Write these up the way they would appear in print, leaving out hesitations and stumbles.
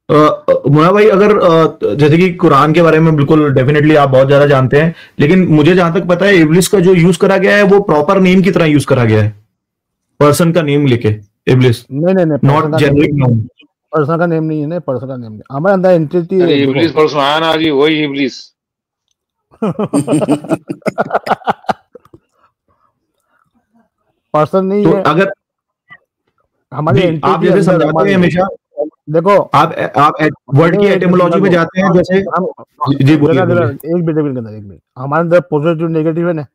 मुन्ना भाई, अगर जैसे कि कुरान के बारे में बिल्कुल डेफिनेटली आप बहुत ज्यादा जानते हैं, लेकिन मुझे जहां तक पता है इब्लिस का जो यूज करा गया है वो प्रॉपर नेम की तरह यूज करा गया है, पर्सन का नेम लेके इब्लिस, नहीं नहीं नहीं, नॉट जेनरिक नाउन। पर्सन का नेम नहीं है, पर्सन का नेम नहीं, हमारे अंदर एंटिटी है। इब्लिस परसों आया ना जी, वही इब्लिस। पर्सन नहीं तो है, अगर हमारी एंटिटी आप जैसे समझाते हैं हमेशा, देखो आप वर्ड की एटिमोलॉजी में जाते हैं जैसे, जी बोलिए। एक मिनट, हमारे अंदर पॉजिटिव नेगेटिव है ना,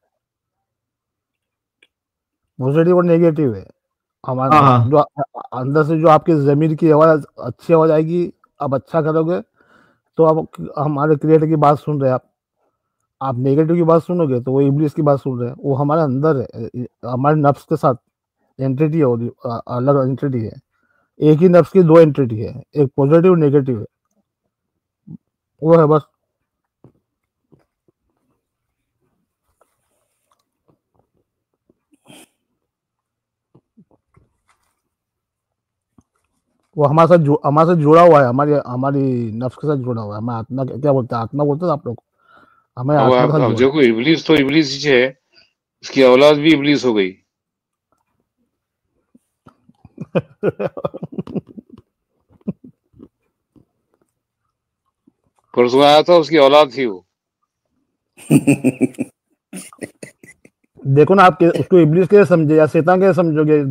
पॉजिटिव और नेगेटिव है हमारे अंदर। जो अंदर से जो आपकी जमीर की आवाज, अच्छी आवाज आएगी, आप अच्छा करोगे तो आप हमारे क्रिएटर की बात सुन रहे हैं। आप नेगेटिव की बात सुनोगे तो वो इब्लिस की बात सुन रहे हैं। वो हमारे अंदर है, हमारे नफ्स के साथ एंटिटी है, और अलग एंटिटी है। एक ही नफ्स की दो एंटिटी है, एक पॉजिटिव नेगेटिव है, वो है बस। वो हमारे साथ जुड़ा हुआ है, हमारी नफ्स के साथ जुड़ा हुआ है। हमारे आत्मा, क्या बोलते हैं, आत्मा बोलते हैं आप लोग, हमें आत्मा के साथ जुड़ा। देखो इब्लिस तो इब्लिस ही है, इसकी औलाद भी इब्लिस हो गई। परसों आया था, उसकी औलाद थी वो। देखो ना, आप उसको इब्लिस के समझे या शैतान के समझोगे?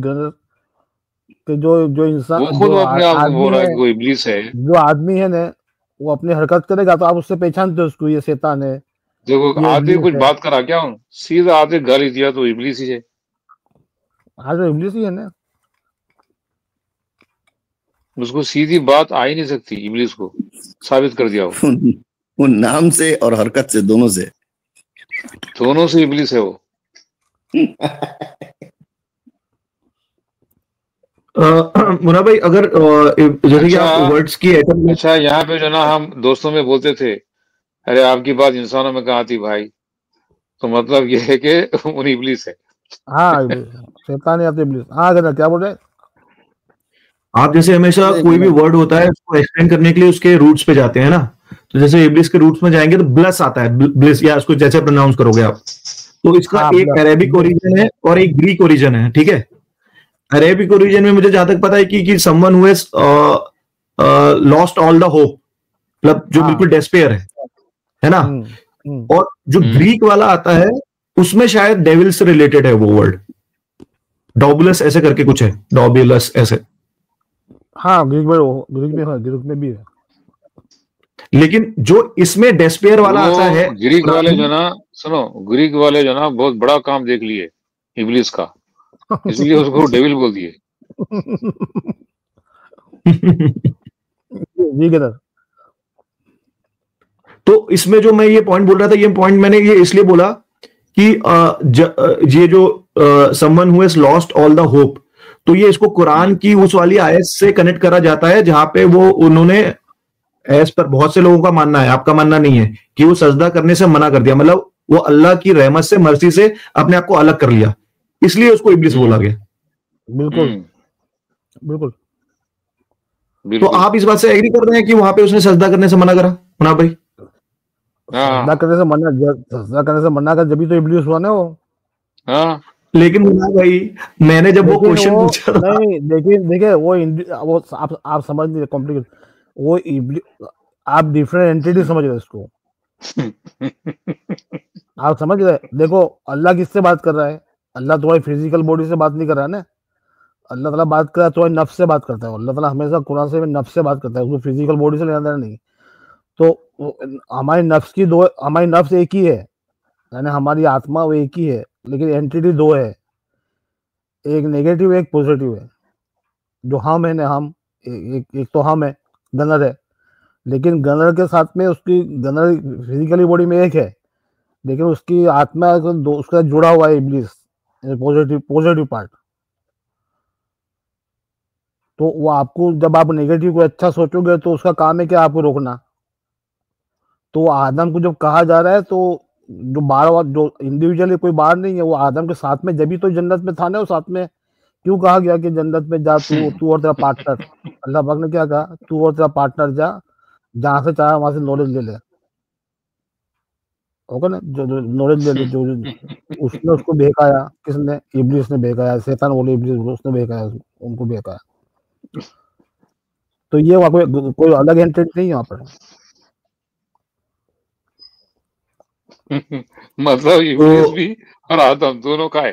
कि जो इंसान, वो खुद अपने आप को बोल रहा है कि वो इब्लिस है। जो आदमी है ना, वो अपनी हरकत करेगा तो आप उससे पहचानते हो उसको, ये शैतान है। देखो आदमी कुछ बात करा क्या हूँ, सीधा आदमी गाली दिया तो इब्लिस ही है। हाँ, तो इब्लिस ही है ना। उसको सीधी बात आ ही नहीं सकती, इब्लिस को साबित कर दिया वो नाम से और हरकत से, दोनों से इब्लिस है वो। मुन्ना भाई, अगर जैसे कि आप वर्ड्स की अच्छा, यहाँ पे जो ना हम दोस्तों में बोलते थे, अरे आपकी बात इंसानों में कहाँ थी भाई, तो मतलब ये है कि उन इब्लिस है। हाँ, शैतान या तो इब्लिस। हाँ, अगर क्या बोल रहे, आप जैसे हमेशा कोई भी वर्ड होता है उसको एक्सप्लेन करने के लिए उसके रूट्स पे जाते हैं ना, तो जैसे इब्लिस के रूट्स में जाएंगे तो ब्लस आता है, ब्लिस, या उसको जैसे प्रोनाउंस करोगे आप, तो इसका एक अरेबिक ओरिजिन है और एक ग्रीक ओरिजिन है, ठीक है। अरेबिक ओरिजिन में मुझे जहां तक पता है कि someone who has lost all the hope, मतलब जो बिल्कुल डेस्पेयर है ना। और जो ग्रीक वाला आता है उसमें शायद डेविल से रिलेटेड है वो वर्ड, डॉबुलस ऐसे करके कुछ है, डॉबुलस ऐसे। हाँ, ग्रीक में भी है। लेकिन जो इसमें डेस्पेयर वाला आता है, ग्रीक वाले जो ना, सुनो, ग्रीक वाले जो ना बहुत बड़ा काम देख लिए इब्लिस का, इसलिए उसको डेविल बोल दिए। तो इसमें जो मैं ये पॉइंट बोल रहा था, ये पॉइंट मैंने ये इसलिए बोला कि ये जो someone who has lost all the hope, तो ये इसको कुरान की उस वाली आयत से कनेक्ट करा जाता है जहां पे वो उन्होंने, एज पर बहुत से लोगों का मानना है, आपका मानना नहीं है, कि वो सजदा करने से मना कर दिया, मतलब वो अल्लाह की रहमत से, मर्जी से अपने आप को अलग कर लिया, इसलिए उसको इब्लिस बोला गया। बिल्कुल। तो आप इस बात से एग्री कर रहे हैं कि वहां पे उसने सजदा करने से मना करा, मुन्ना भाई? सजदा करने से मना कर, जब तो इब्लिस हुआ ना वो। हाँ, लेकिन मुन्ना भाई, मैंने जब वो क्वेश्चन पूछा, नहीं, देखिए वो आप समझ नहीं, कॉम्प्लिकेट, वो आप डिफरेंट एंटिटी समझ रहे इसको। आप समझ रहे, देखो अल्लाह किससे बात कर रहा है? अल्लाह तुम्हारी फिजिकल बॉडी से बात नहीं कर रहा है ना। अल्लाह ताला बात कर रहा है तुम्हारी नफ्स से बात करता है। अल्लाह ताला हमेशा कुरान से नफ्स से बात करता है, उसको फिजिकल बॉडी से लेना देना नहीं। तो हमारी नफ्स एक ही है, यानी हमारी आत्मा वो एक ही है, लेकिन एंटिटी दो है, एक नेगेटिव एक पॉजिटिव है। जो हम है ना, हम एक तो हम है, गनर है, लेकिन गनर के साथ में उसकी गनर फिजिकली बॉडी में एक है, लेकिन उसकी आत्मा उसका जुड़ा हुआ है इब्लिस, पॉजिटिव पार्ट। तो वो आपको, जब आप नेगेटिव को अच्छा सोचोगे तो उसका काम है कि आपको रोकना। तो आदम को जब कहा जा रहा है, तो जो बार जो इंडिविजुअली कोई बाहर नहीं है, वो आदम के साथ में जब भी तो जन्नत में था ना, वो साथ में क्यों कहा गया कि जन्नत में जा तू और तेरा पार्टनर? अल्लाह पाक ने क्या कहा, तू और तेरा पार्टनर जा, जहां से चाहे वहां से नॉलेज ले ले, होगा ना, जो नॉलेज ले ले, जो उसने उसको बहकाया, किसने, इब्लीस ने बहकाया, शैतान बोले, इब्लीस बोले, उसने बहकाया, उनको बहकाया। तो ये वहाँ कोई अलग एंटिटी नहीं है वहाँ पर। मतलब इब्लीस भी और आदम दोनों का है।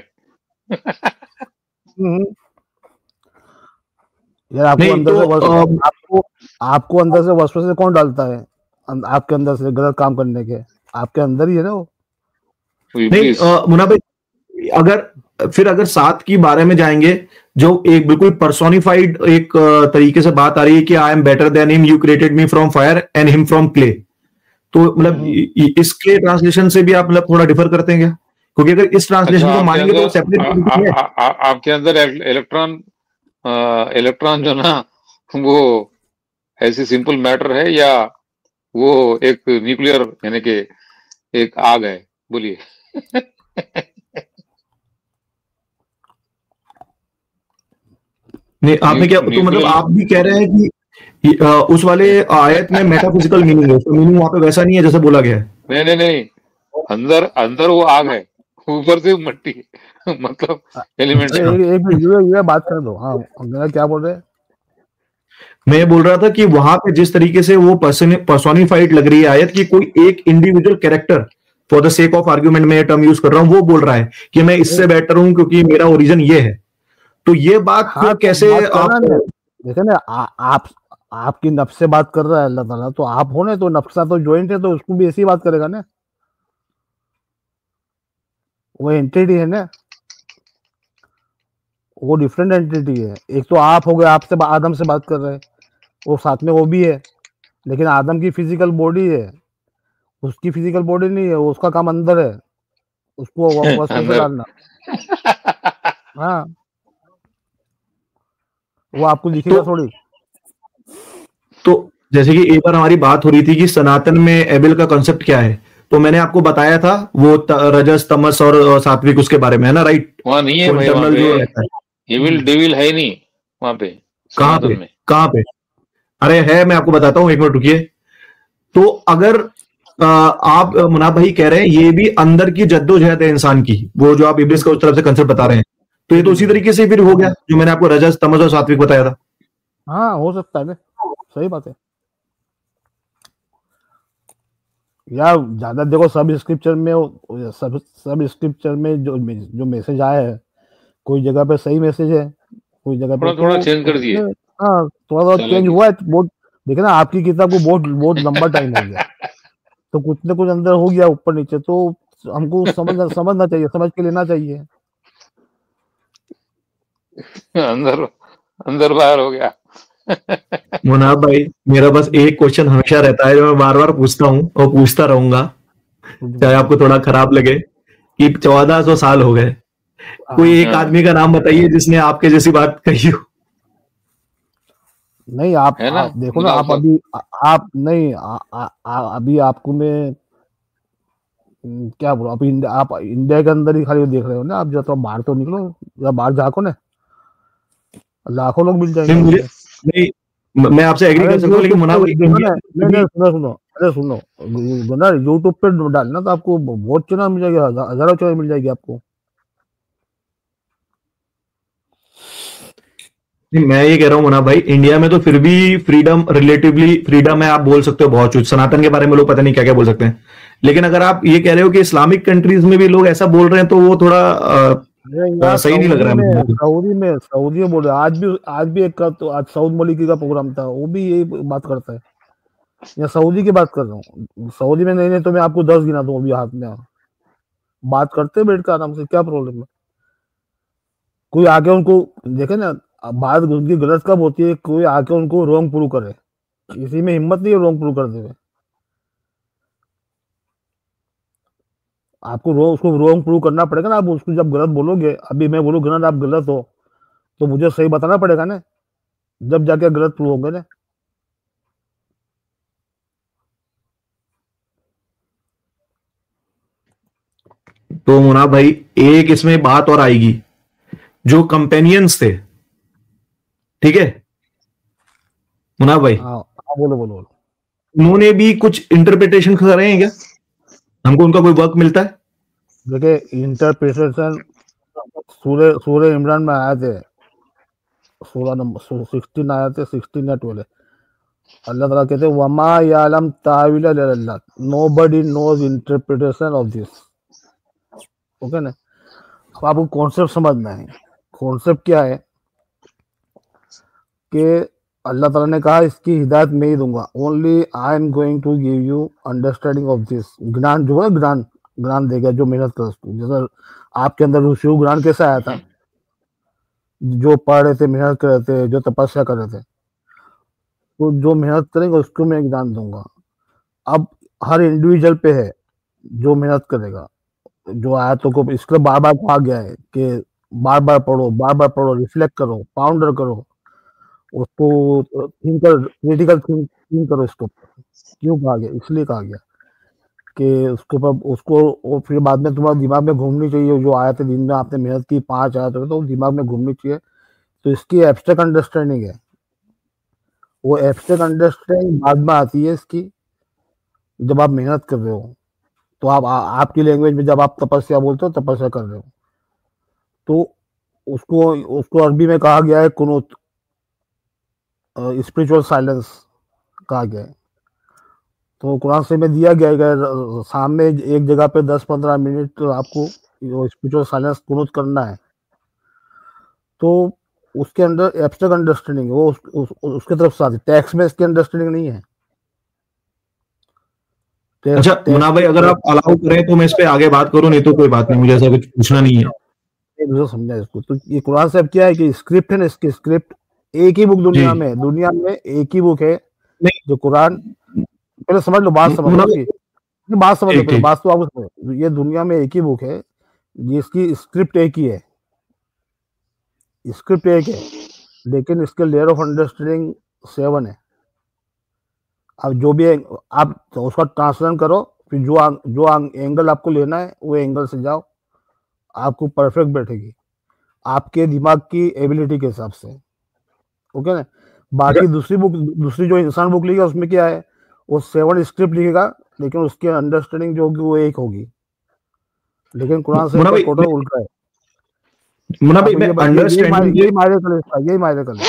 यार आपको अंदर से आपको अंदर से वसवसे कौन डालता है, आपके अंदर से गलत काम करने के, आपके अंदर ही है ना वो। नहीं मुन्ना भाई, अगर सात की बारे में जाएंगे, जो एक बिल्कुल पर्सोनिफाइड एक तरीके से बात आ रही है कि I am better than him, you created me from fire and him from clay, तो मतलब इसके ट्रांसलेशन से भी आप मतलब थोड़ा डिफर करते हैं क्या? क्योंकि अगर इस ट्रांसलेशन को मानेंगे तो सेपरेट आपके अंदर इलेक्ट्रॉन जो ना, वो ऐसी सिंपल मैटर है या वो एक न्यूक्लियर यानी कि एक आग है? बोलिए। नहीं आपने क्या, तो मतलब आप भी कह रहे हैं कि उस वाले आयत में मेटाफिजिकल मीनिंग है, तो मीनिंग वहां पे वैसा नहीं है जैसे बोला गया है। नहीं, अंदर वो आग है, ऊपर से मट्टी मतलब एलिमेंट है। एक बात कर दो। हाँ, मेरा क्या बोल रहे हैं? मैं बोल रहा था कि वहां पे जिस तरीके से वो पर्सोनिफाइड लग रही है आयत की, कोई एक individual character, for the sake of argument में टर्म यूज कर रहा हूं, वो बोल रहा है कि मैं इससे बेटर हूं क्योंकि मेरा ओरिजिन ये है। तो ये बात फिर कैसे आप देखे ना, आपकी नफ्स से बात कर रहा है अल्लाह ताला, तो आप हो ना, तो नफ्सा तो जॉइंट है, तो उसको भी ऐसी बात करेगा ना, वो एंटिटी है ना, वो डिफरेंट एंटिटी है। एक तो आप हो गए, आपसे आदम से बात कर रहे हैं, वो साथ में वो भी है, लेकिन आदम की फिजिकल बॉडी है, उसकी फिजिकल बॉडी नहीं है, उसका काम अंदर है, उसको वसवसे डालना। हाँ, वो आपको दिखेगा थोड़ी। तो जैसे कि एक बार हमारी बात हो रही थी कि सनातन में एबिल का कॉन्सेप्ट क्या है, तो मैंने आपको बताया था वो रजस तमस और सात्विक उसके बारे में है ना, राइट? वहां नहीं है भाई, वहां पे एविल डेविल है नहीं वहां पे। कहाँ पे? अरे है, मैं आपको बताता हूँ, एक मिनट रुकिए। तो अगर आप मुनाफ भाई कह रहे हैं ये भी अंदर की जद्दोजहद है इंसान की, वो जो आप इब्लिस का उस तरफ से कंसेप्ट बता रहे हैं, तो ये तो उसी तरीके से फिर हो गया जो मैंने आपको रजस तमस और सात्विक बताया था। हाँ, हो सकता है ना, सही बात है यार। ज्यादा देखो, सब स्क्रिप्चर में जो मैसेज आया है, कोई जगह पे सही मैसेज है, कोई जगह पे थोड़ा चेंज कर दिए। हाँ, थोड़ा चेंज हुआ है बहुत। देखे ना, आपकी किताब को बहुत लंबा टाइम हो गया, तो कुछ ना कुछ अंदर हो गया ऊपर नीचे, तो हमको समझना चाहिए, समझ के लेना चाहिए। अंदर बाहर हो गया। मुनाफ भाई, मेरा बस एक क्वेश्चन हमेशा रहता है जो मैं बार बार पूछता हूँ और पूछता रहूंगा, चाहे आपको थोड़ा खराब लगे, कि 1400 साल हो गए, कोई एक आदमी का नाम बताइए जिसने आपके जैसी बात कही हो। नहीं, आप देखो ना, आप अभी आप नहीं अभी आपको मैं क्या बोलो, आप इंडिया के अंदर ही खाली देख रहे हो ना, आप जब बाहर तो निकलो, या बाहर झाको ना, लाखों लोग मिल जाएंगे। नहीं, मैं आपसे एग्री कर सकता हूँ, लेकिन मुनाफ सुनो यूट्यूब पे डालना तो आपको बहुत चैनल मिल जाएगा, हजारों चैनल मिल जाएगी आपको। नहीं, मैं ये कह रहा हूँ मुनाफ भाई, इंडिया में तो फिर भी फ्रीडम, रिलेटिवली फ्रीडम है, आप बोल सकते हो बहुत कुछ, सनातन के बारे में लोग पता नहीं क्या क्या बोल सकते हैं, लेकिन अगर आप ये कह रहे हो कि इस्लामिक कंट्रीज में भी लोग ऐसा बोल रहे हैं, तो वो थोड़ा सही नहीं लग रहा है। सऊदी में बोल रहे, आज भी एक का, तो आज सऊद मलिकी का प्रोग्राम था, वो भी यही बात करता है। या सऊदी की बात कर रहा हूँ, सऊदी में नहीं तो मैं आपको 10 गिना दूं अभी हाथ में, बात करते बैठ कर आराम से, क्या प्रॉब्लम है? कोई आके उनको देखे ना, बात उनकी गलत कब होती है, कोई आके उनको रॉन्ग प्रूव करे, इसी में हिम्मत नहीं है रॉन्ग प्रूव करते हुए। आपको उसको रॉन्ग प्रूव करना पड़ेगा ना, आप उसको जब गलत बोलोगे, अभी मैं बोलूँ गलत, आप गलत हो, तो मुझे सही बताना पड़ेगा ना, जब जाके गलत प्रूव होंगे ना। तो मुनाफ भाई, एक इसमें बात और आएगी, जो कंपेनियंस थे, ठीक है, मुनाफ भाई, हाँ बोलो बोलो बोलो। उन्होंने भी कुछ इंटरप्रिटेशन करे हैं क्या? हमको उनका कोई वर्क मिलता है? देखिए इंटरप्रिटेशन सूर्य सूर्य इमरान में आए थे 16 नंबर 16 आए थे 16 या 12। अल्लाह ताला कहते वमा यालम ताविल अल्लाह, nobody knows interpretation of this. Okay ना, अब आपको कॉन्सेप्ट समझना है। कॉन्सेप्ट क्या है कि अल्लाह ताला ने कहा इसकी हिदायत मैं ही दूंगा, only I am going to give you understanding of this. ज्ञान जो है ज्ञान ज्ञान देगा जो मेहनत कर उसको। जैसे आपके अंदर ऋषि ज्ञान कैसे आया था, जो पढ़ रहे थे, मेहनत कर रहे थे, जो तपस्या कर रहे थे, तो जो मेहनत करेंगे उसको मैं ज्ञान दूंगा। अब हर इंडिविजुअल पे है जो मेहनत करेगा। जो आयतों को इसलिए बार बार कहा गया है कि बार बार पढ़ो, रिफ्लेक्ट करो, पाउंडर करो, उसको थिंक कर, क्रिटिकल थिंक करो। इसको क्यों कहा गया? इसलिए कहा गया कि उसको वो फिर बाद में तुम्हारे दिमाग में घूमनी चाहिए। जो आयतें दिन में आपने मेहनत की 5 आयतें, तो दिमाग में घूमनी चाहिए। तो इसकी एब्स्ट्रैक्ट अंडरस्टैंडिंग है, वो एब्स्ट्रैक्ट अंडरस्टैंडिंग बाद में आती है इसकी, जब आप मेहनत कर रहे हो। तो आपकी लैंग्वेज में जब आप तपस्या बोलते हो, तपस्या कर रहे हो, तो उसको अरबी में कहा गया है कुनूत, स्पिरिचुअल साइलेंस कहा गया है। तो कुरान से में दिया गया है सामने एक जगह पे 10-15 मिनट तो आपको स्पिरिचुअल साइलेंस कुनूत करना है। तो उसके अंदर एब्स्ट्रैक्ट अंडरस्टैंडिंग वो उसके तरफ से आती है, टेक्स्ट में इसकी अंडरस्टैंडिंग नहीं है। अच्छा मुनाफ भाई, अगर आप अलाउ करें तो मैं इस पे आगे बात करूं, नहीं तो कोई बात नहीं, मुझे ऐसा कुछ पूछना नहीं है। समझा इसको। तो ये कुरान से अब क्या है कि स्क्रिप्ट है ना, इसकी स्क्रिप्ट एक ही बुक दुनिया में एक ही बुक है जो कुरान। पहले समझ लो, बात समझ लो, बात समझ लो, पहले बात तो आपको समझो। ये दुनिया में एक ही बुक है जिसकी स्क्रिप्ट एक ही है, स्क्रिप्ट एक है, लेकिन इसके लेयर ऑफ अंडरस्टैंडिंग 7 है। अब जो भी आप तो उसका ट्रांसलेशन करो, फिर जो एंगल आपको लेना है वो एंगल से जाओ, आपको परफेक्ट बैठेगी आपके दिमाग की एबिलिटी के हिसाब से। ओके ना। बाकी दूसरी जो इंसान बुक लिखेगा उसमें क्या है, वो 7 स्क्रिप्ट लिखेगा, लेकिन उसकी अंडरस्टैंडिंग जो होगी वो एक होगी। लेकिन कुरान से टोटल उल्टा है। मुनाफ भाई, मैं अंडरस्टैंडिंग यही मायने कर ले।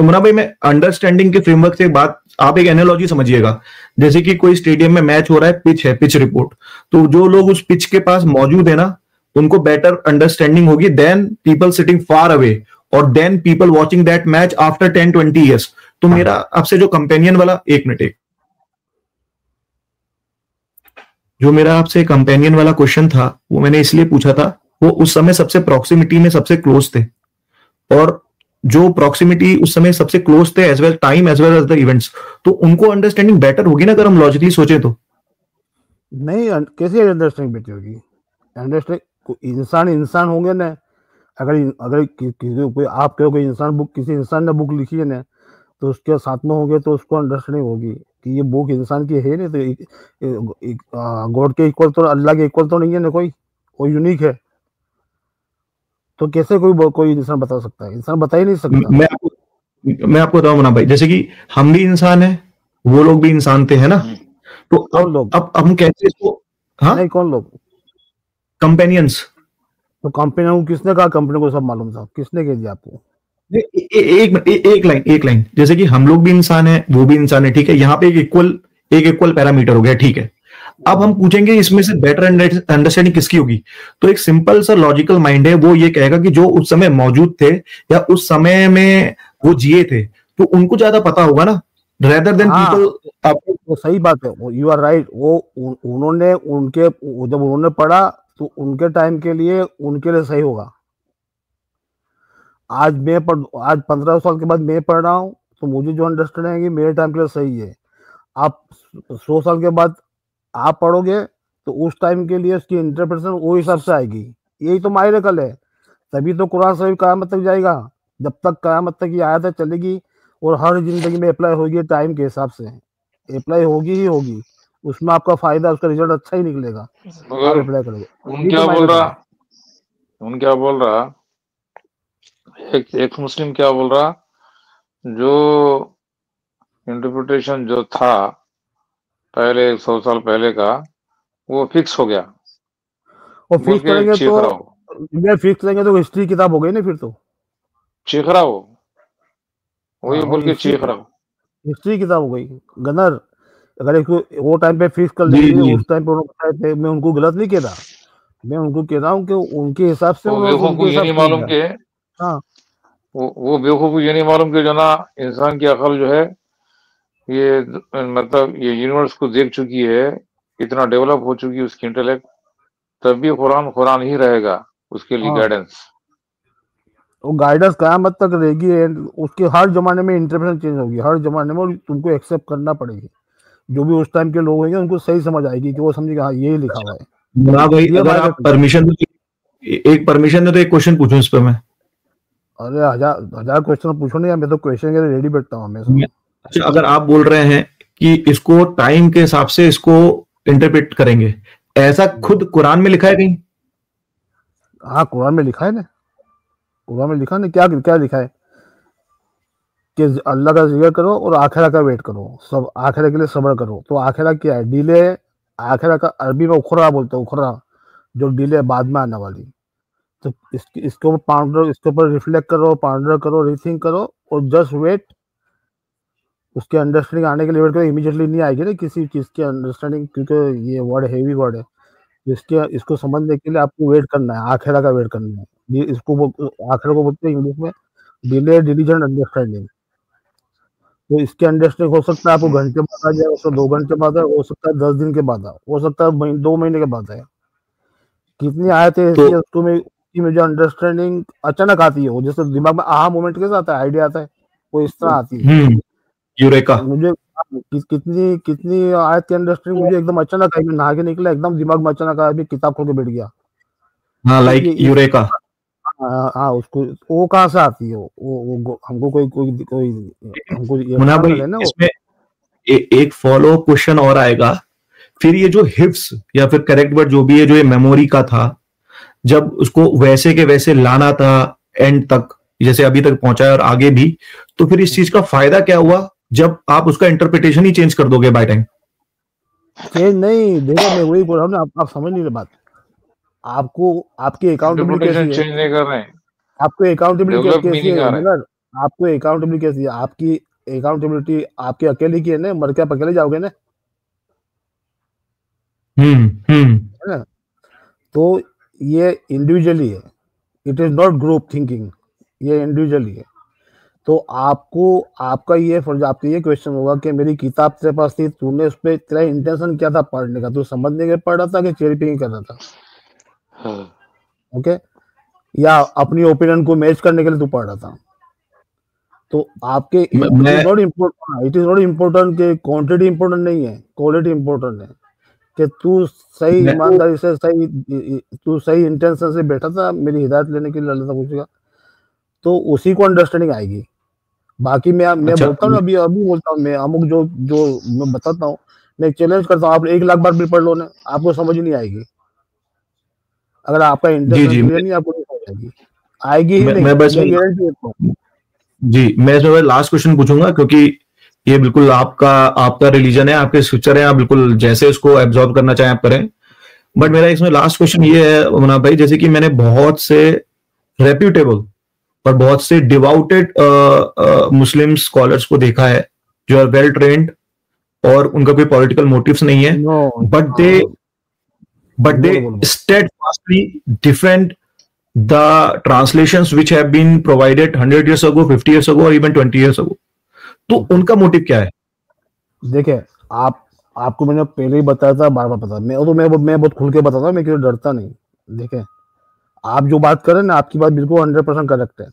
मुनाफ भाई, मैं अंडरस्टैंडिंग के फ्रेमवर्क से बात, आप एक एनालॉजी समझिएगा। जैसे कि कोई स्टेडियम में मैच हो रहा है, पिच है, पिच रिपोर्ट, तो जो लोग उस पिच के पास मौजूद है ना, उनको बेटर अंडरस्टैंडिंग होगी then people sitting far away और then people watching that match after 10-20 years. तो मेरा आपसे जो कंपेनियन वाला, एक मिनट, जो मेरा आपसे कंपेनियन वाला क्वेश्चन था वो मैंने इसलिए पूछा था, वो उस समय सबसे प्रॉक्सिमिटी में सबसे क्लोज थे, और जो प्रॉक्सिमिटी उस समय सबसे क्लोज थे as well time as well as the events, तो उनको अंडरस्टैंडिंग बेटर होगी ना, अगर हम लॉजिकली सोचे तो। नहीं, कैसे अंडरस्टैंडिंग बेटर होगी? अंडरस्टैंड इंसान होंगे ना। अगर कोई आप कहो कोई इंसान बुक, किसी इंसान ने बुक लिखी है ना, तो उसके साथ में होंगे तो उसको अंडरस्टैंडिंग होगी कि ये बुक इंसान की है नहीं, तो गॉड के इक्वल तो, अल्लाह के इक्वल तो नहीं है ना, कोई वो यूनिक है। तो कैसे कोई इंसान बता सकता है? इंसान बता ही नहीं सकता। मैं आपको बताऊं मुन्ना भाई, जैसे कि हम भी इंसान हैं, वो लोग भी इंसान थे, है ना? तो कौन लोग? अब हम कैसे इसको, हाँ नहीं, कौन लोग? कंपेनियंस। तो कंपनी को किसने कहा? कंपनी को सब मालूम था, किसने कह दिया आपको? एक लाइन, जैसे कि हम लोग भी इंसान हैं, वो भी इंसान है, ठीक है, यहाँ पे एक इक्वल पैरामीटर हो गया, ठीक है। अब हम पूछेंगे इसमें से बेटर अंडरस्टैंडिंग किसकी होगी, तो एक सिंपल सा लॉजिकल माइंड है, वो ये कहेगा कि जो उस समय मौजूद थे या उस समय में वो जिए थे, तो उनको ज्यादा पता होगा ना, रेदर देन पीपल। वो सही बात है, यू आर राइट। वो उन्होंने जब उन्होंने पढ़ा तो उनके टाइम के लिए उनके लिए सही होगा। आज 15 साल के बाद मैं पढ़ रहा हूँ, तो मुझे जो अंडरस्टैंडिंग है कि मेरे टाइम के लिए सही है। आप 100 साल के बाद आप पढ़ोगे तो उस टाइम के लिए उसकी इंटरप्रिटेशन वो हिसाब से आएगी। यही तो मायरकल है। तभी तो कुरान शरीफ क़यामत तक जाएगा। जब तक क़यामत तक ये आयत चलेगी और हर जिंदगी में अप्लाई होगी, टाइम के हिसाब से अप्लाई होगी ही होगी। उसमें आपका फायदा, उसका रिजल्ट अच्छा ही निकलेगा। मगर अप्लाई करोगे। उन क्या बोल रहा एक मुस्लिम क्या बोल रहा, जो इंटरप्रिटेशन जो था पहले 100 साल पहले का, वो फिक्स हो गया, और बोल फिक्स के करेंगे चीख तो रहा हो, इंडिया फिक्स करेंगे तो हिस्ट्री किताब हो गई ना फिर तो। चीख रहा हो, वही हाँ, बोल और के चीख रहा हो। हिस्ट्री किताब हो गई गनर। अगर इसको वो टाइम पे फिक्स कर जी लेंगे, जी। उस टाइम पे मैं उनको गलत नहीं कह रहा, मैं उनको कह रहा हूँ कि उनके हिसाब से वो उन्होंने बेवकूफ उनके को ये हिसाब नहीं से मालूम किया। कि हाँ, वो बेवकूफ को ये नहीं मालूम कि जो ना इंसान की अकल जो है ये मतलब ये यूनिवर्स को देख चुकी है, इतना डेवलप हो चुकी है उसकी इंटेलेक्ट, तब भी कुरान कुरान ही रहेगा उसके लिए हाँ, गाइडेंस। वो गाइडेंस कयामत तक रहेगी and उसके हर जमाने में इंटरप्रिटेशन चेंज होगी, हर जमाने में, और तुमको एक्सेप्ट करना पड़ेगी। जो भी उस टाइम के लोग होंगे उनको सही समझ आएगी कि वो समझेगा हाँ यही लिखा हुआ है। मुना भाई, ये अगर हमारे आप कहते हैं। परमिशन दो तो एक परमिशन दो तो एक क्वेश्चन पूछूं इस पे मैं। अरे हजार हजार क्वेश्चन पूछो नहीं, मैं तो क्वेश्चन के लिए रेडी बैठता हूँ हमेशा। अच्छा, अगर आप बोल रहे हैं कि इसको टाइम के हिसाब से इसको इंटरप्रेट करेंगे, ऐसा खुद कुरान में लिखा है कहीं? हाँ, कुरान में लिखा है ना, कुरान में लिखा है, क्या क्या लिखा है कि अल्लाह का जिक्र करो और आखिरा का वेट करो, सब आखिरा के लिए सब्र करो। तो आखिरा क्या है? डिले। आखिरा का अरबी में उखरा बोलते हैं, उखरा, जो डिले बाद में आने वाली। तो इसके ऊपर पाउंडर, इसके ऊपर रिफ्लेक्ट करो, पाउंडर करो, रीथिंक करो, और जस्ट वेट। उसके अंडरस्टैंडिंग आने के लिए वेट करो, इमीडिएटली नहीं आएगी ना किसी चीज की अंडरस्टैंडिंग, क्योंकि ये वर्ड हेवी वर्ड है। इसके इसको समझने के लिए आपको वेट करना है, आखिरा का वेट करना है। ये आखिरा को बोलते हैं इंग्लिश में डिले डिलीजेंट अंडरस्टैंडिंग। तो इसके अंडरस्टैंडिंग हो सकता है आपको घंटे बाद आ जाए, हो सकता है 2 घंटे बाद आए, हो सकता है 10 दिन के बाद आए, हो सकता है 2 महीने के बाद आए। कितनी आयतें तो ऐसी है उसको में की मुझे अंडरस्टैंडिंग अचानक आती है, वो जैसे दिमाग में आहा मोमेंट कैसे आता है, आइडिया आता है, वो इस तरह आती है यूरेका। मुझे। कितनी कितनी आयत की अंडरस्टैंडिंग मुझे एकदम अचानक आई, मैं नहा के निकला, एकदम दिमाग में अचानक आया, अभी किताब खोल के बैठ गया। हाँ, तो लाइक ये इस यूरेका। हाँ, उसको वो कहाँ से आती है? वो हमको कोई कोई कोई हमको मुना एक्सटर्नल भाई, है ना वो। इसमें एक फॉलो क्वेश्चन और आएगा। फिर ये जो हिफ्स या फिर करेक्ट वर्ड जो भी है, जो ये मेमोरी का था, जब उसको वैसे के वैसे लाना था एंड तक, जैसे अभी तक पहुंचा है और आगे भी, तो फिर इस चीज का फायदा क्या हुआ जब आप उसका इंटरप्रिटेशन ही चेंज कर दोगे बाय टाइम? चेंज नहीं, देखो मैं वही बोल रहा हूँ ना, आप समझ नहीं रहे बात। आपको आपकी अकाउंटेबिलिटी इंटरप्रिटेशन कैसी है? चेंज नहीं कर रहे हैं, आपको अकाउंटेबिलिटी डेवलप कैसी मीनिंग है आ रहा है। ब्रदर? आपको अकाउंटेबिलिटी कैसी है? आपकी अकाउंटेबिलिटी आपकी अकेले की है ना, मर के आप अकेले जाओगे ना, हम्म। है ना? तो ये इंडिविजुअली है, it is not group thinking, ये इंडिविजुअली है। तो आपको आपका ये फर्ज, आपका ये क्वेश्चन होगा कि मेरी किताब तेरे पास थी, तूने उस पर, तेरा इंटेंशन क्या था पढ़ने का? तू समझने के लिए पढ़ रहा था कि चेरी पिकिंग कर रहा था? हाँ। ओके, या अपनी ओपिनियन को मैच करने के लिए तू पढ़ रहा था? तो आपके इट मैं is not important, it is not important कि क्वांटिटी इम्पोर्टेंट नहीं है, क्वालिटी इम्पोर्टेंट है। कि तू सही मैं ईमानदारी से, सही, तू सही इंटेंशन से बैठा था मेरी हिदायत लेने के लिए, अल्लाह पूछेगा, तो उसी को अंडरस्टैंडिंग आएगी। बाकी मैं अच्छा, बोलता हूँ ना, अभी अभी बोलता हूँ मैं, अमुक जो जो मैं बताता हूँ, मैं चैलेंज करता हूँ, आप 1 लाख बार भी पढ़ लो ना, आपको समझ नहीं आएगी। अगर आपका जी इंटेंशन जी। क्लियर नहीं, आपको नहीं समझ आएगी, आएगी ही नहीं, मैं बस ये गारंटी देता हूँ। जी, मैं इसमें लास्ट क्वेश्चन पूछूंगा, क्योंकि ये बिल्कुल आपका आपका रिलीजन है, आपके स्क्रिप्चर है, आप बिल्कुल जैसे इसको एब्जॉर्ब करना चाहें आप करें। बट मेरा इसमें लास्ट क्वेश्चन ये है मुना भाई, जैसे कि मैंने बहुत से रेप्यूटेबल और बहुत से डिवाउटेड मुस्लिम स्कॉलर्स को देखा है, जो आर वेल ट्रेन्ड और उनका कोई पॉलिटिकल मोटिव्स नहीं है, नो, बट दे बोलो बोलो बोलो। steadfastly defend the translations which have been provided 100 years ago, 50 years ago, or even 20 years ago. तो उनका मोटिव क्या है? देखिए, आप आपको मैंने पहले ही बताया था, बार बार बता, मैं बहुत खुल के बताता हूँ, मैं क्यों डरता नहीं। देखिए, आप जो बात कर रहे हैं ना, आपकी बात बिल्कुल 100% करेक्ट है।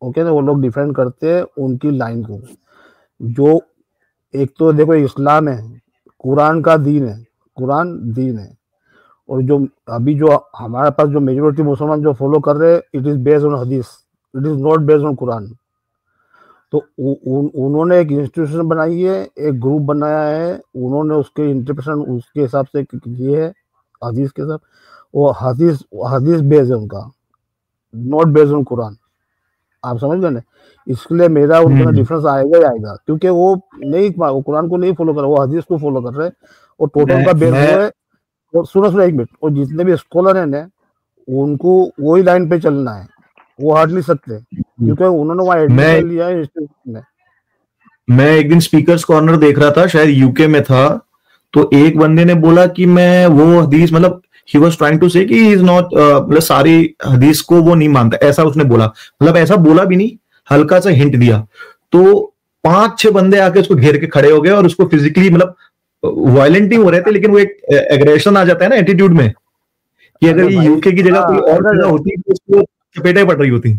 ओके ना, वो लोग डिफेंड करते हैं उनकी लाइन को। जो एक तो देखो, इस्लाम है, कुरान का दीन है, कुरान दीन है। और जो अभी जो हमारे पास जो मेजोरिटी मुसलमान जो फॉलो कर रहे हैं, इट इज बेस्ड ऑन हदीस, it is not based on Quran. तो उन्होंने एक इंस्टीट्यूशन बनाई है, एक ग्रुप बनाया है, उन्होंने उसके इंटरप्रिटेशन उसके हिसाब से किए है, हदीस के साथ। वो हदीस हदीस बेस्ड है उनका, नॉट बेस्ड ऑन कुरान। आप समझ गए ना, इसलिए मेरा उनके अंदर डिफरेंस आएगा ही आएगा, क्योंकि वो नहीं, वो कुरान को नहीं फॉलो कर रहे, वो हदीस को फॉलो कर रहे हैं, और टोटल का बेस वो है। और सुनो एक मिनट, और जितने भी स्कॉलर हैं ना, उनको वही लाइन पे चलना है, वो हट नहीं सकते, क्योंकि उन्होंने वहाँ एडमिशन लिया है इंस्टीट्यूट में। मैं एक दिन स्पीकर्स कॉर्नर देख रहा था, शायद यूके में था, तो एक बंदे ने बोला कि मैं वो हदीस, मतलब ही वाज ट्राइंग टू से कि ही इज नॉट, मतलब सारी हदीस को वो नहीं मानता, ऐसा उसने बोला, मतलब ऐसा बोला भी नहीं, हल्का सा हिंट दिया। तो 5-6 बंदे आके उसको घेर के खड़े हो गए और उसको फिजिकली, मतलब वायलेंट ही हो रहे थे, लेकिन वो एक एग्रेशन आ जाता है ना एटीट्यूड में, कि अगर ये यूके की जगह कोई और जगह होती तो उसको चपेटे पड़ रही होती।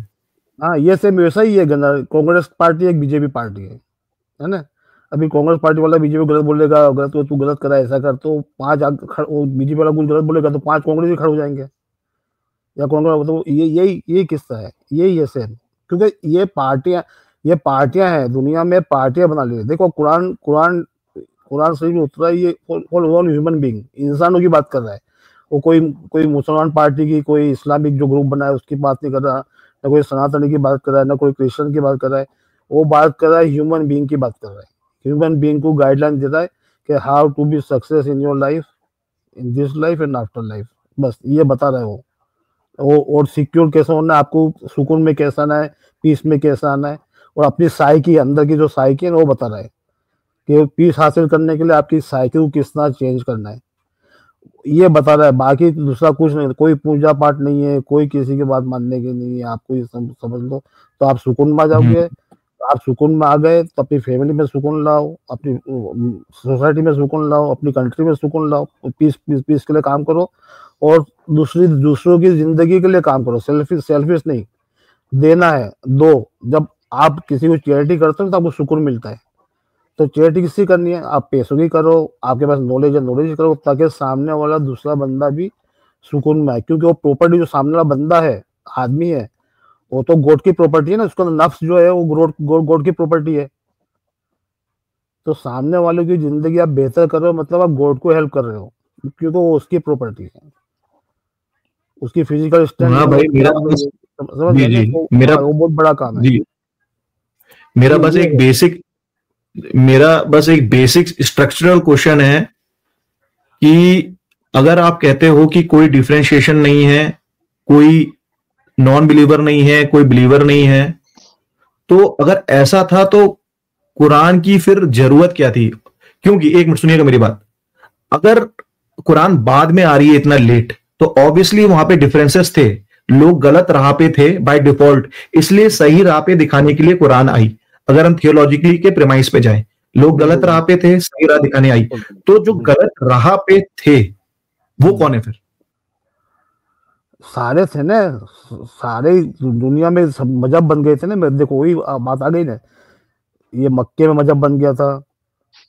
हाँ, ये सेम वैसा ही है। कांग्रेस पार्टी एक बीजेपी पार्टी है ना। अभी कांग्रेस पार्टी वाला बीजेपी गलत बोलेगा, गलत तो तू गलत करा, ऐसा कर, तो 5 बीजेपी वाला कुछ गलत बोलेगा तो 5 कांग्रेस ही खड़े हो जाएंगे, या कांग्रेस, तो यही किस्सा है, यही है सेम। क्योंकि ये पार्टियां हैं, दुनिया में पार्टियां बना ली। देखो कुरान शरीफ में उतरा, ये ऑल ह्यूमन बीइंग, इंसानों की बात कर रहा है। वो कोई मुसलमान पार्टी की, कोई इस्लामिक जो ग्रुप बना है उसकी बात नहीं कर रहा, ना कोई सनातनी की बात कर रहा है, ना कोई क्रिश्चियन की बात कर रहा है। वो बात कर रहा है ह्यूमन बीइंग की बात कर रहा है। ह्यूमन बीइंग को गाइडलाइन देता है कि how to be success in your life, in this life and after life, बस ये बता रहा है वो। और सिक्योर कैसे होना है, आपको सुकून में कैसा आना है, पीस में कैसा आना है, और अपनी साइकी, अंदर की जो साइकी है वो बता रहा है कि पीस हासिल करने के लिए आपकी साइकी को किस तरह चेंज करना है, ये बता रहा है। बाकी दूसरा कुछ नहीं, कोई पूजा पाठ नहीं है, कोई किसी की बात मानने की नहीं है, आपको ये समझ लो, तो आप सुकून में आ जाओगे। आप सुकून में आ गए तो अपनी फैमिली में सुकून लाओ, अपनी सोसाइटी में सुकून लाओ, अपनी कंट्री में सुकून लाओ, पीस के लिए काम करो, और दूसरों की जिंदगी के लिए काम करो। सेल्फिश नहीं, देना है दो। जब आप किसी को चैरिटी करते हो तो आपको सुकून मिलता है। तो चैरिटी किसकी करनी है, आप पैसों की करो, आपके पास नॉलेज है नॉलेज करो, ताकि सामने वाला दूसरा बंदा भी सुकून में आए। क्योंकि वो प्रॉपर्टी जो सामने वाला बंदा है, आदमी है, वो तो गॉड की प्रॉपर्टी है ना, उसका नफ्स जो है वो गॉड की प्रॉपर्टी है। तो सामने वाले की जिंदगी आप बेहतर कर रहे हो, मतलब आप गॉड को हेल्प कर रहे हो, क्योंकि वो उसकी प्रॉपर्टी है, उसकी फिजिकल स्ट्रेंथ। हाँ भाई, मेरा वो बहुत बड़ा काम है। मेरा बस एक बेसिक स्ट्रक्चरल क्वेश्चन है कि अगर आप कहते हो कि कोई डिफरेंशिएशन नहीं है, कोई नॉन बिलीवर नहीं है, कोई बिलीवर नहीं है, तो अगर ऐसा था तो कुरान की फिर जरूरत क्या थी? क्योंकि एक मिनट सुनिएगा मेरी बात, अगर कुरान बाद में आ रही है इतना लेट, तो ऑब्वियसली वहां पे डिफरेंसेस थे, लोग गलत राह पे थे बाय डिफॉल्ट, इसलिए सही राह पे दिखाने के लिए कुरान आई। अगर हम थियोलॉजिकली के प्रेमाइस पे जाएं, लोग गलत राह पे थे, सही राह दिखाने आई, तो जो गलत राह पे थे वो कौन है फिर? सारे थे ना, सारे दुनिया में सब मजहब बन गए थे ना। देखो वही बात आ गई ना, ये मक्के में मजहब बन गया था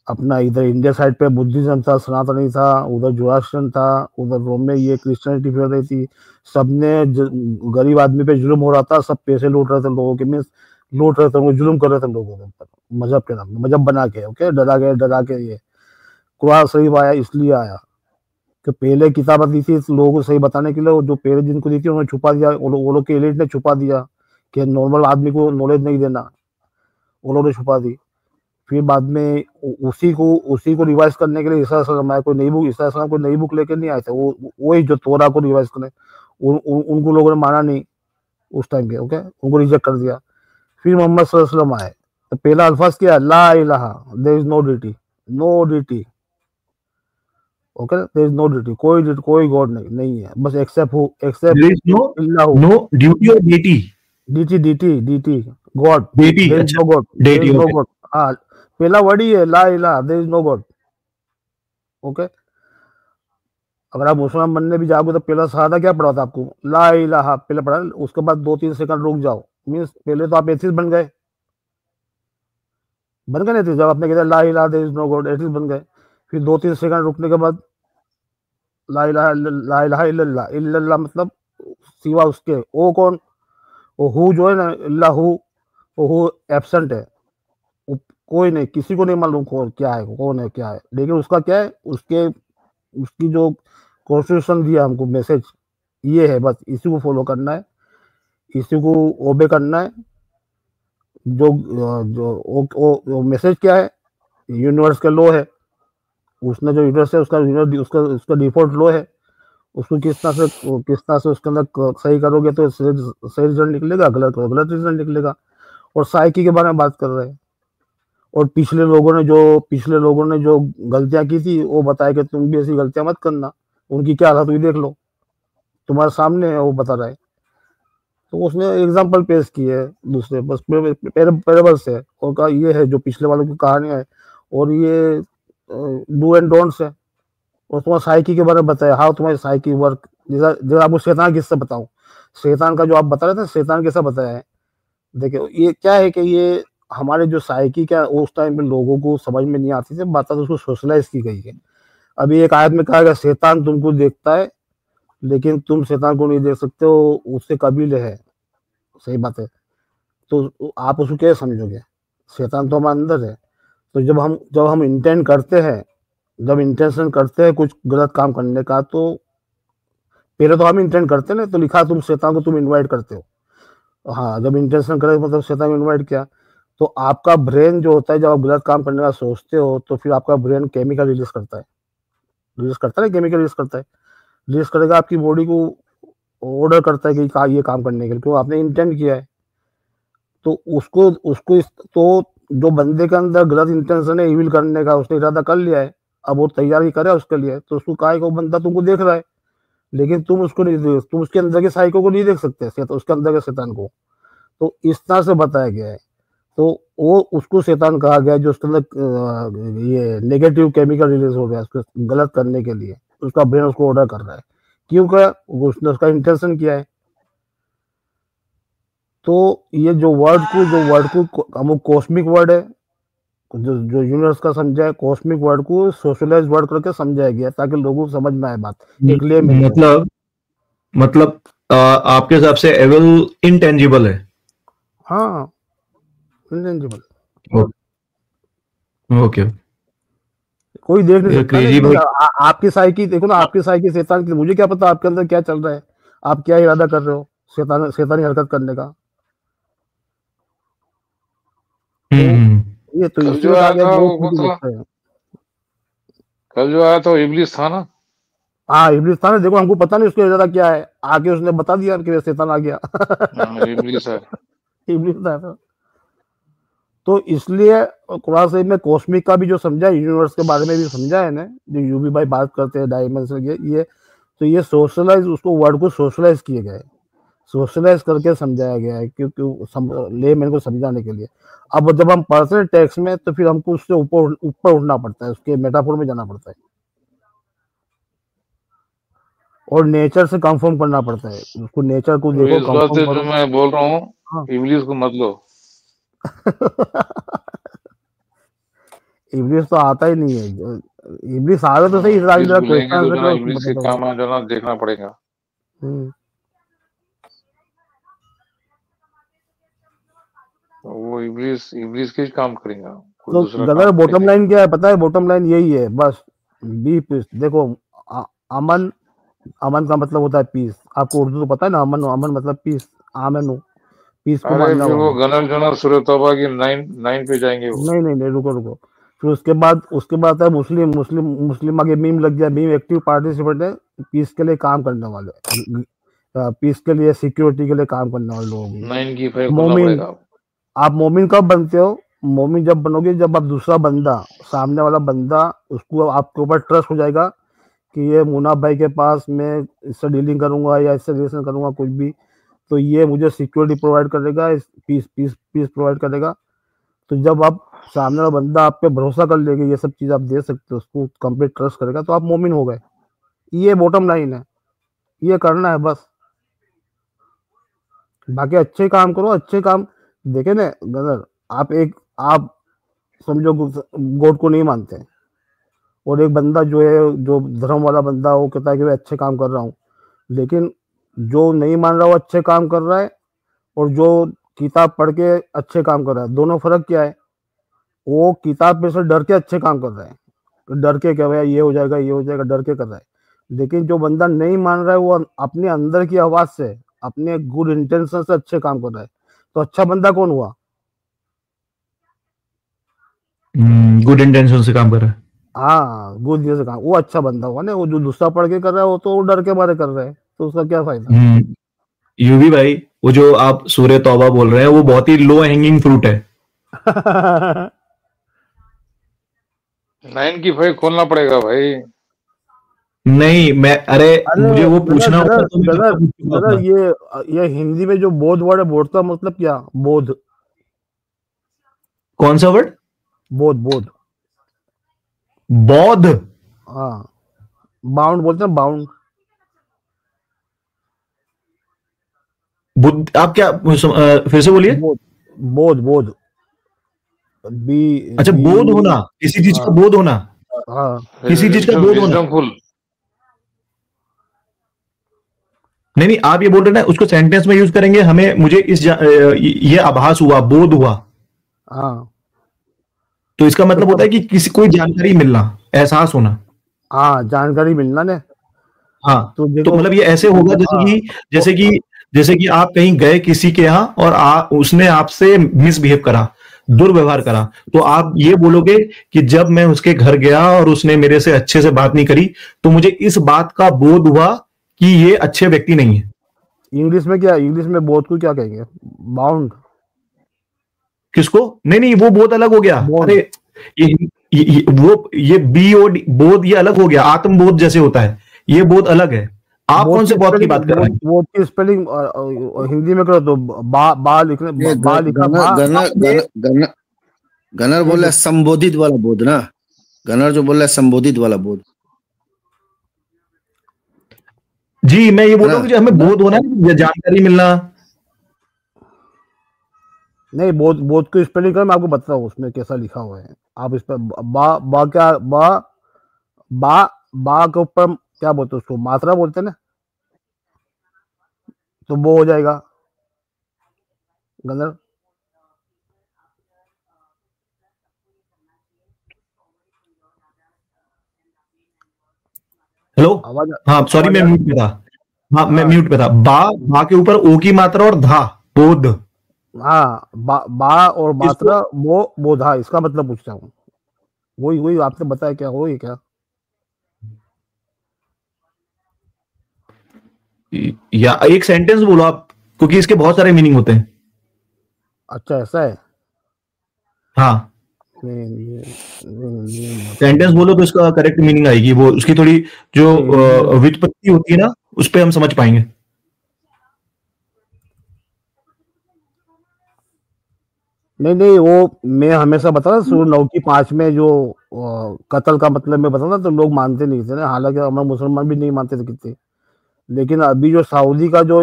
अपना, इधर इंडिया साइड पे बुद्धिज्म था, सनातनी था, उधर जोरास्ट्रियन था, उधर रोम में ये क्रिश्चियनिटी फैल रही थी। सबने गरीब आदमी पे जुल्म हो रहा था, सब पैसे लूट रहे थे लोगों के, मीन्स लूट रहे थे, जुल्म कर रहे थे लोगों के ऊपर मजहब के नाम, मजहब बना के, ओके, डरा के ये कुरान शरीफ आया, इसलिए आया कि पहले किताब दी थी लोगों को सही बताने के लिए, जो पहले जिनको दी थी उन्होंने छुपा दिया, वो लोग के एलिट ने छुपा दिया कि नॉर्मल आदमी को नॉलेज नहीं देना, वो लोगों ने छुपा दी। फिर बाद में उसी को रिवाइज करने के लिए ईसा अलैहिस्सलाम आया, कोई नई बुक, ईसा अलैहिस्सलाम कोई नई बुक लेके नहीं आए थे, वो वही जो तोरा को रिवाइज करें, उनको लोगों ने माना नहीं उस टाइम के, ओके, उनको रिजेक्ट कर दिया। फिर मोहम्मद सल्लल्लाहु अलैहि वसल्लम आए, तो पहला अल्फाज क्या, ला इलाहा, there is no deity, no deity, okay, there is no deity, कोई गॉड नहीं है, बस एक्सेप्ट नो ड्यूटी और deity god, there is no god, there is no god. हाँ, पहला वर्ड ही है ला इलाहा, there is no god, okay. अगर आप मुसलमान बनने भी जाओगे तो पहला शहादा क्या पढ़ा था आपको, ला इलाहा पहले पढ़ा, उसके बाद 2-3 सेकंड रुक जाओ, मीन्स पहले तो आप एथिस्ट बन गए नहीं थे, जब आपने कहा ला इलाहा there is no god, atheist बन गए। फिर 2-3 सेकंड रुकने के बाद ला इलाहा इल्लल्लाह, इल्लल्लाह मतलब सिवा उसके, वो कौन, वो हु जो है ना, अल्लाहु, वो एब्सेंट है, कोई नहीं, किसी को नहीं मालूम कौन क्या है, कौन है क्या है, लेकिन उसका क्या है, उसकी जो कॉन्स्टिट्यूशन दिया हमको मैसेज, ये है, बस इसी को फॉलो करना है, इसी को ओबे करना है, जो जो मैसेज क्या है, यूनिवर्स का लॉ है, उसने जो यूनिवर्स है उसका उसका डिफॉल्ट लॉ है, उसको किस तरह से उसके अंदर सही करोगे तो सही रिजल्ट निकलेगा, गलत रिजल्ट निकलेगा। और साइकी के बारे में बात कर रहे हैं, और पिछले लोगों ने जो गलतियां की थी वो बताया कि तुम भी ऐसी गलतियां मत करना। उनकी क्या हालत हुई देख लो, तुम्हारे सामने है, वो बता रहा है। तो उसने एग्जाम्पल पेश किए है दूसरे, बस पैराबल से, और कहा ये है जो पिछले वालों की कहानियां है, और ये डू एंड डोंट्स है। और तुम्हारा साइकी के बारे में बताया, हाँ तुम्हारी साइकी वर्क, जैसा आपको शैतान किससे बताऊं, शैतान का जो आप बता रहे थे, शैतान कैसा बताया है। देखिए ये क्या है कि ये हमारे जो साइकी क्या उस टाइम पे लोगों को समझ में नहीं आती थी बात, तो उसको सोशलाइज की गई है। अभी एक आयत में कहा गया शैतान तुमको देखता है लेकिन तुम शैतान को नहीं देख सकते हो, उससे कबीले है। सही बात है, तो आप उसको क्या समझोगे, शैतान तो हमारे अंदर है। तो जब हम इंटेंट करते हैं, जब इंटेंशन करते हैं कुछ गलत काम करने का, तो पहले तो हम इंटेंट करते हैं ना, तो लिखा तुम शैतान को तुम इनवाइट करते हो। हाँ, जब इंटेंशन करे मतलब शैतान को इनवाइट किया, तो आपका ब्रेन जो होता है, जब आप गलत काम करने का सोचते हो तो फिर आपका ब्रेन केमिकल रिलीज करता है, केमिकल रिलीज करता है, रिलीज करेगा, आपकी बॉडी को ऑर्डर करता है कि ये काम करने के लिए, क्यों आपने इंटेंट किया है। तो उसको उसको तो जो बंदे के अंदर गलत इंटेंशन है इविल करने का, उसने इरादा कर लिया है, अब वो तैयारी करे उसके लिए, तो उसको कहा है कि वो बंदा तुमको देख रहा है, लेकिन तुम उसको नहीं देख, तुम उसके अंदर के साइको को नहीं देख सकते, उसके अंदर के शैतान को। तो इस तरह से बताया गया है। तो वो उसको शैतान कहा गया जो उसके अंदर ये नेगेटिव केमिकल रिलीज हो गया उसको गलत करने के लिए, उसका ब्रेन उसको ऑर्डर कर रहा है, क्यों क्या उसने उसका इंटेंशन किया है। तो ये जो वर्ड को हम कॉस्मिक वर्ड है, जो यूनिवर्स का समझा है, कॉस्मिक वर्ड को सोशलाइज वर्ड करके समझाया गया ताकि लोगों को समझ में आए बात, एक ले में। मतलब आपके हिसाब से एविल इंटेंजिबल है? हाँ, इंटेंजिबल। ओके, कोई देख नहीं सकता ना, आपकी साइकी देखो ना, आपकी साइकी शैतान की, मुझे क्या पता आपके अंदर क्या चल रहा है, आप क्या इरादा कर रहे हो शैतानी हरकत करने का। तो ये तो कल जो आया था वो कल जो आया था वो इब्लिस था ना। हाँ, इब्लिस था ना, देखो हमको पता नहीं उसका इरादा क्या है, आके उसने बता दिया कि शैतान आ गया। इब्लिस है, इब्लिस था। तो इसलिए कुरान शरीफ में कॉस्मिक का भी जो समझा, यूनिवर्स के बारे में भी समझा है ना, जो यूबी भाई बात करते हैं डायमेंशन, ये तो ये सोशलाइज, उसको वर्ड को सोशलाइज किए गए, सोशलाइज करके समझाया गया है, क्योंकि ले मेरे को समझाने के लिए। अब जब हम पढ़ते हैं टेक्स्ट में तो फिर हमको उससे ऊपर उठना पड़ता है, उसके मेटाफोर में जाना पड़ता है, और नेचर से कंफर्म करना पड़ता है, उसको नेचर को देखो, इस बात से जो मैं बोल रहा हूँ, हाँ। इब्लिस को मत लो। इब्लिस तो आता ही नहीं है, इब्लिस आ रहा तो सही, इब्लिस के काम आ जाना देखना पड़ेगा। वो इब्लिस के काम करेगा। तो गदर बॉटम लाइन क्या है पता है, बॉटम लाइन यही है बस, बी पीस। देखो अमन का मतलब होता है पीस, आपको उर्दू तो पता है ना, अमन मतलब पीस, आमन पीस को मानना। वो गनर जनर सूरह तौबा की 9 पे जाएंगे वो। नहीं रुको, फिर उसके बाद है मुस्लिम आगे मीम लग गया, मीम एक्टिव पार्टिसिपेंट है, पीस के लिए काम करने वाले, पीस के लिए सिक्योरिटी के लिए काम करने वाले लोग। मोमिन, आप मोमिन कब बनते हो, मोमिन जब बनोगे जब आप दूसरा बंदा, सामने वाला बंदा, उसको आपके ऊपर ट्रस्ट हो जाएगा कि ये मुना भाई के पास मैं इससे डीलिंग करूंगा या इससे रिलेशन करूंगा कुछ भी, तो ये मुझे सिक्योरिटी प्रोवाइड करेगा, पीस प्रोवाइड करेगा। तो जब आप सामने वाला बंदा आप पे भरोसा कर लेगा, ये सब चीज आप दे सकते हो, उसको कंप्लीट ट्रस्ट करेगा, तो आप मोमिन हो गए। ये बॉटम लाइन है, ये करना है बस, बाकी अच्छे काम करो, अच्छे काम। देखे ना गदर, आप समझो गॉड को नहीं मानते, और एक बंदा जो है, जो धर्म वाला बंदा, वो कहता है कि मैं अच्छे काम कर रहा हूँ, लेकिन जो नहीं मान रहा वो अच्छे काम कर रहा है, और जो किताब पढ़ के अच्छे काम कर रहा है, दोनों फर्क क्या है, वो किताब में से डर के अच्छे काम कर रहा है, डर के क्या भाई ये हो जाएगा डर के कर रहा है। लेकिन जो बंदा नहीं मान रहा है वो अपने अंदर की आवाज से, अपने गुड इंटेंशन से अच्छे काम कर रहा है। तो अच्छा बंदा कौन हुआ, गुड इंटेंशन से काम कर रहा है। हाँ, गुड से काम, वो अच्छा बंदा हुआ ना। वो जो दूसरा पढ़ के कर रहा है वो तो डर के मारे कर रहा है, तो उसका क्या फायदा। यूवी भाई, वो जो आप सूर्य तौबा बोल रहे हैं वो बहुत ही लो हैंगिंग फ्रूट है। 9 की 5 खोलना पड़ेगा भाई। नहीं मैं, अरे मुझे वो पूछना होता तो मैं ब्रदर, कब पूछ चुका ब्रदर, होता। ये हिंदी में जो बोध वर्ड है, बोध का मतलब क्या? बोध, कौन सा वर्ड? बोध, बोध। बौद्ध? हाँ, बाउंड बोलते हैं, बाउंड। बुद्ध? आप क्या फिर से बोलिए। बोध, बोध, बोध, बी, अच्छा, बी, बोध होना, किसी चीज का बोध होना, हाँ, किसी चीज का बोध होना। विजडमफुल। नहीं नहीं, आप ये बोल रहे हैं ना, उसको सेंटेंस में यूज करेंगे, हमें मुझे ये आभास हुआ, बोध हुआ, हाँ, तो इसका मतलब होता है कि किसी कोई जानकारी मिलना, एहसास होना। हाँ, जानकारी मिलना ने। हाँ, तो तो देखो, मतलब ये ऐसे होगा जैसे कि आप कहीं गए किसी के यहाँ और उसने आपसे मिसबिहेव करा, दुर्व्यवहार करा, तो आप ये बोलोगे कि जब मैं उसके घर गया और उसने मेरे से अच्छे से बात नहीं करी, तो मुझे इस बात का बोध हुआ कि ये अच्छे व्यक्ति नहीं है। इंग्लिश में क्या, इंग्लिश में बोध को क्या कहेंगे? बाउंड। किसको? नहीं नहीं, वो बोध अलग हो गया। बोध। अरे ये बीओडी बोध, ये अलग हो गया। आत्मबोध जैसे होता है, ये बोध अलग है। आप बोध कौन से की बोध की स्पेलिंग, बात कर रहे हैं? बोध की स्पेलिंग हिंदी में करो तो बा लिखने, ये बा लिखा, बा। गनर गनर गनर गनर बोल रहा है संबोधित वाला बोध ना। गनर जो बोल रहा है संबोधित वाला बोध। जी, मैं ये बोल रहा हूँ कि हमें बोध होना है, जानकारी मिलना। नहीं, बोध, बोध की स्पेलिंग करो, मैं आपको बता रहा हूँ उसमें कैसा लिखा हुआ है। आप इस पर बा, बा क्या, बा, बा, बा के ऊपर क्या बोलते हैं उसको? मात्रा बोलते हैं ना, तो वो हो जाएगा गनर। हेलो? आवाज, हाँ सॉरी, मैं म्यूट पे था। हाँ, मैं म्यूट पे था। बा के ऊपर ओ की मात्रा और धा, बोध। हाँ, बा और मात्रा, वो बोधा, इसका मतलब पूछता हूँ। वही वही आपने बताया, क्या वही क्या? या एक सेंटेंस बोलो आप, क्योंकि इसके बहुत सारे मीनिंग होते हैं। अच्छा, ऐसा है। हाँ, नहीं, सेंटेंस बोलो तो इसका करेक्ट मीनिंग आएगी, वो उसकी थोड़ी जो व्युत्पत्ति होती है ना, उस पर हम समझ पाएंगे। नहीं नहीं, वो मैं हमेशा बता रहा, सूर्य 9 की 5 में जो कत्ल का मतलब मैं बताना, तो लोग मानते नहीं थे ना, हालांकि हमारे मुसलमान भी नहीं मानते थे कितने। लेकिन अभी जो सऊदी का जो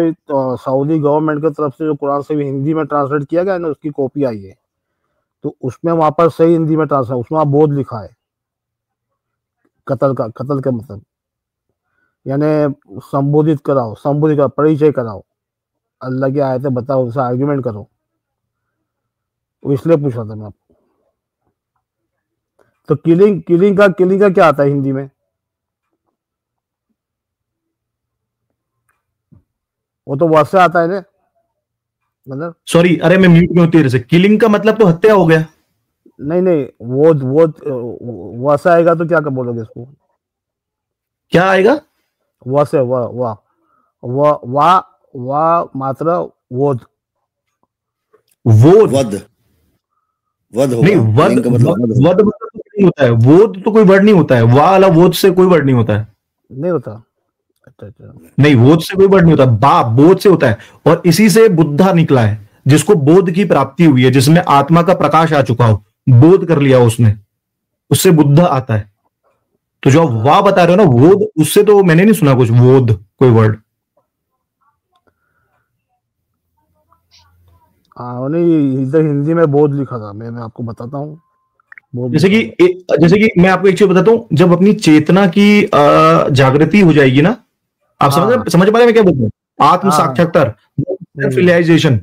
सऊदी गवर्नमेंट की तरफ से जो कुरान से भी हिंदी में ट्रांसलेट किया गया है ना, उसकी कॉपी आई है, तो उसमें वहां पर सही हिंदी में ट्रांसलेट, उसमें वहां बोध लिखा है, कत्ल का मतलब, यानी संबोधित कराओ, संबोधित कराओ, परिचय कराओ, अल्लाह की आयतें बताओ, उससे आर्ग्यूमेंट करो। वो इसलिए पूछ रहा था मैं आपको। तो किलिंग का क्या आता है हिंदी में? वो तो वैसे आता है ना, मतलब। सॉरी, अरे मैं म्यूट में हूं तेरे से। किलिंग का मतलब तो हत्या हो गया। नहीं नहीं, वो वैसा आएगा तो क्या कर बोलोगे इसको? क्या आएगा? वैसे, वाह वाह, वाह वाह, वाह मात्रा, वोध, वोध? वध, वध नहीं, होगा। वध, किलिंग का मतलब वध होगा। वध मतलब तो नहीं होता है। वोध तो कोई वर्ड नहीं होता है। वाह वाला वोध से कोई वर्ड नहीं होता है। नहीं होता? अच्छा अच्छा। नहीं, वोध से कोई वर्ड नहीं होता। बा बोध से होता है, और इसी से बुद्धा निकला है, जिसको बोध की प्राप्ति हुई है, जिसमें आत्मा का प्रकाश आ चुका हो, बोध कर लिया उसने, उससे बुद्धा आता है। तो जो आप वाह बता रहे हो ना, वोध, उससे तो मैंने नहीं सुना कुछ वोध कोई वर्ड। हाँ, नहीं, इधर हिंदी में बोध लिखा था, मैं आपको बताता हूँ। जैसे कि मैं आपको एक चीज बताता हूं, जब अपनी चेतना की जागृति हो जाएगी ना, आप समझ पा रहे हैं मैं क्या बोलता हूँ? आत्म साक्षात्कार, सेल्फ रियलाइजेशन,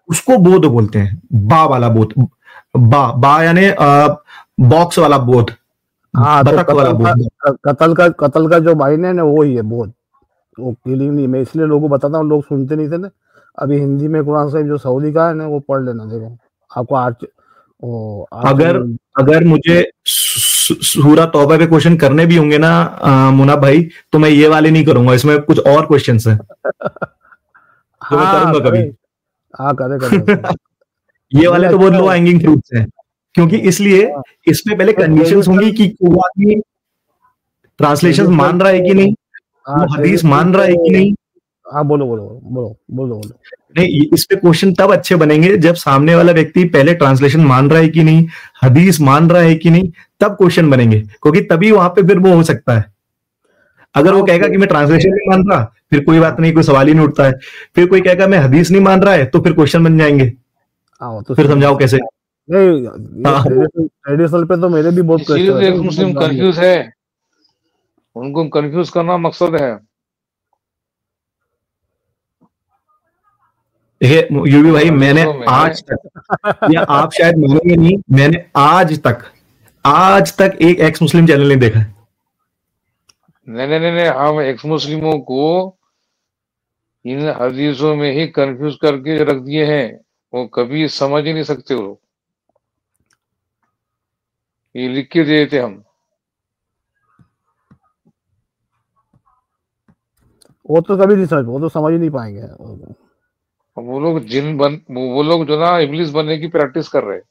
उसको बोध बोलते हैं। बा वाला बोध, बा यानी बॉक्स वाला बोध, हाँ, तो बतख वाला बोध। कत्ल का जो मायने है ना, वो ही है बोध। वो किलिंग नहीं, मैं इसलिए लोगों को बताता हूँ, लोग सुनते नहीं थे ना। अभी हिंदी में कुरान साहिब जो सऊदी का है ना, वो पढ़ लेना, देखो आपको अगर अगर मुझे सूरा तौबा पे क्वेश्चन करने भी होंगे ना मुना भाई, तो मैं ये वाले नहीं करूंगा, इसमें कुछ और क्वेश्चंस हैं जो मैं करूंगा कभी। हाँ करे ये वाले तो बहुत लो हैंगिंग फ्रूट्स हैं, क्योंकि इसलिए इसमें पहले कंडीशंस होंगी कि वो आदमी ट्रांसलेशन मान रहा है कि नहीं, वो हदीस मान रहा है कि नहीं। हाँ बोलो बोलो बोलो बोलो बोलो। नहीं, इस पे क्वेश्चन तब अच्छे बनेंगे जब सामने वाला व्यक्ति पहले ट्रांसलेशन मान रहा है कि नहीं, हदीस मान रहा है कि नहीं, तब क्वेश्चन बनेंगे, क्योंकि तभी वहां पे फिर वो हो सकता है। अगर वो कहेगा कि मैं ट्रांसलेशन नहीं मान रहा, फिर कोई बात नहीं, कोई सवाल ही नहीं उठता है। फिर कोई कहेगा मैं हदीस नहीं मान रहा है, तो फिर क्वेश्चन बन जाएंगे। तो फिर समझाओ कैसे। ट्रेडिशनल पे तो मेरे भी बहुत इसीलिए एक मुस्लिम कंफ्यूज है, उनको कंफ्यूज करना मकसद है। देखिए यूबी भाई, मैंने आज तक, या आप शायद मानेंगे नहीं, मैंने आज तक एक एक्स मुस्लिम चैनल नहीं देखा है। नहीं, हम एक्स मुस्लिमों को इन हदीसों में ही कंफ्यूज करके रख दिए हैं, वो कभी समझ ही नहीं सकते। वो ये लिख के दिए थे हम। वो तो कभी नहीं समझ, वो तो समझ ही नहीं पाएंगे। वो लोग वो लोग जो ना इब्लिस बनने की प्रैक्टिस कर रहे हैं।